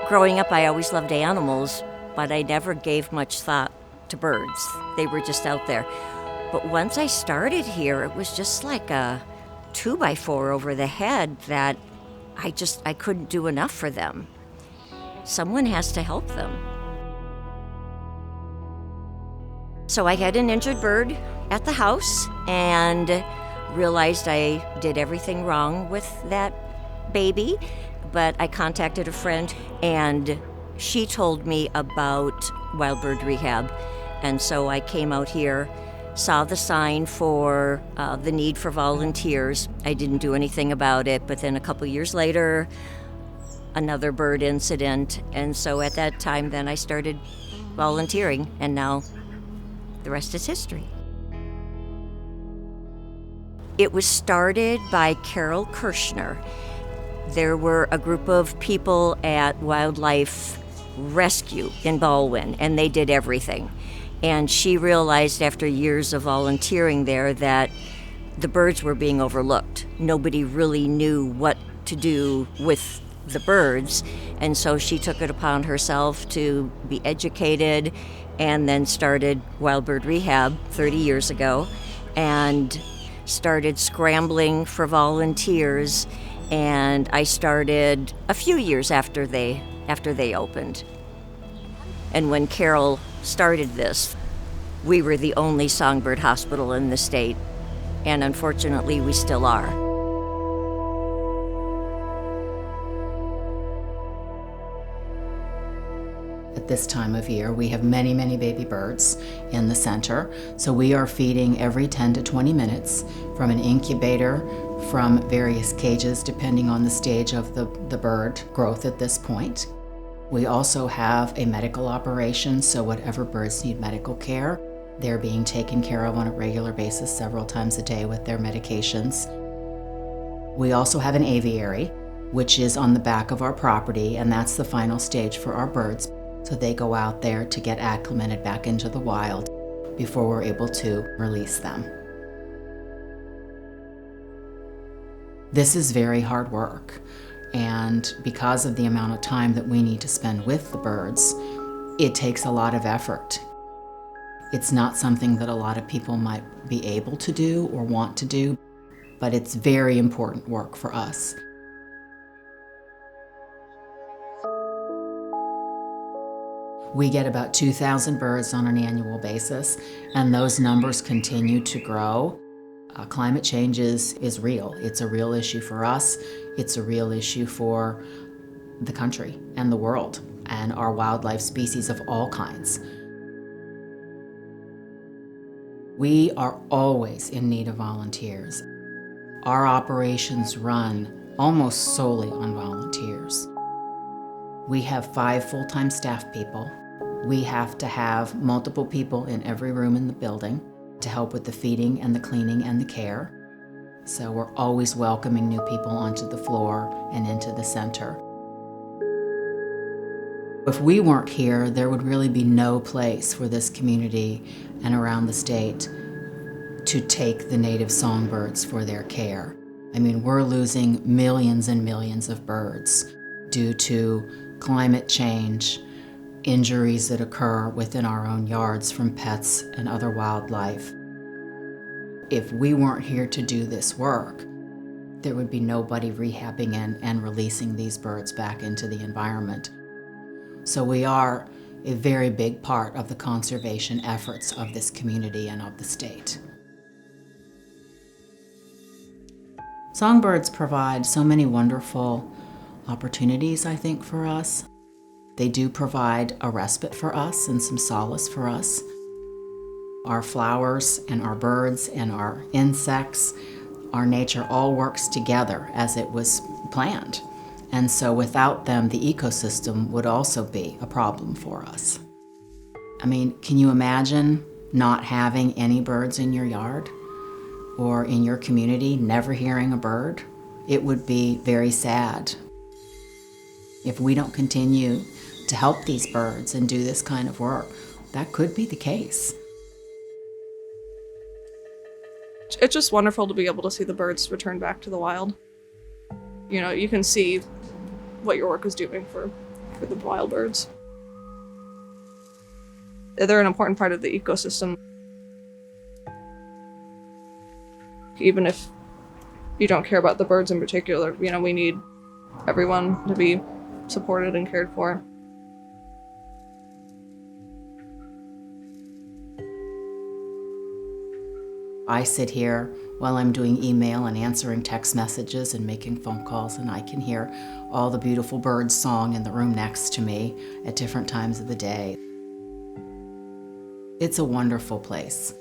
Growing up, I always loved animals, but I never gave much thought to birds. They were just out there. But once I started here, it was just like a 2x4 over the head that I couldn't do enough for them. Someone has to help them. So I had an injured bird at the house and realized I did everything wrong with that baby. But I contacted a friend and she told me about Bird Rehab. And so I came out here, saw the sign for the need for volunteers. I didn't do anything about it, but then a couple years later, another bird incident. And so at that time, then I started volunteering, and now the rest is history. It was started by Carol Kirshner. There were a group of people at Wildlife Rescue in Baldwin, and they did everything. And she realized after years of volunteering there that the birds were being overlooked. Nobody really knew what to do with the birds, and so she took it upon herself to be educated and then started Bird Rehab 30 years ago and started scrambling for volunteers. And I started a few years after they opened. And when Carol started this, we were the only songbird hospital in the state, and unfortunately we still are. At this time of year, we have many, many baby birds in the center. So we are feeding every 10 to 20 minutes from an incubator, from various cages, depending on the stage of the bird growth at this point. We also have a medical operation, so whatever birds need medical care, they're being taken care of on a regular basis several times a day with their medications. We also have an aviary, which is on the back of our property, and that's the final stage for our birds. So they go out there to get acclimated back into the wild before we're able to release them. This is very hard work, and because of the amount of time that we need to spend with the birds, it takes a lot of effort. It's not something that a lot of people might be able to do or want to do, but it's very important work for us. We get about 2,000 birds on an annual basis, and those numbers continue to grow. Climate change is real. It's a real issue for us. It's a real issue for the country and the world and our wildlife species of all kinds. We are always in need of volunteers. Our operations run almost solely on volunteers. We have 5 full-time staff people. We have to have multiple people in every room in the building to help with the feeding and the cleaning and the care. So we're always welcoming new people onto the floor and into the center. If we weren't here, there would really be no place for this community and around the state to take the native songbirds for their care. I mean, we're losing millions and millions of birds due to climate change, injuries that occur within our own yards from pets and other wildlife. If we weren't here to do this work, there would be nobody rehabbing and releasing these birds back into the environment. So we are a very big part of the conservation efforts of this community and of the state. Songbirds provide so many wonderful opportunities, I think, for us. They do provide a respite for us and some solace for us. Our flowers and our birds and our insects, our nature all works together as it was planned. And so without them, the ecosystem would also be a problem for us. I mean, can you imagine not having any birds in your yard or in your community, never hearing a bird? It would be very sad. If we don't continue to help these birds and do this kind of work, that could be the case. It's just wonderful to be able to see the birds return back to the wild. You know, you can see what your work is doing for the wild birds. They're an important part of the ecosystem. Even if you don't care about the birds in particular, you know, we need everyone to be supported and cared for. I sit here while I'm doing email and answering text messages and making phone calls, and I can hear all the beautiful birds song in the room next to me at different times of the day. It's a wonderful place.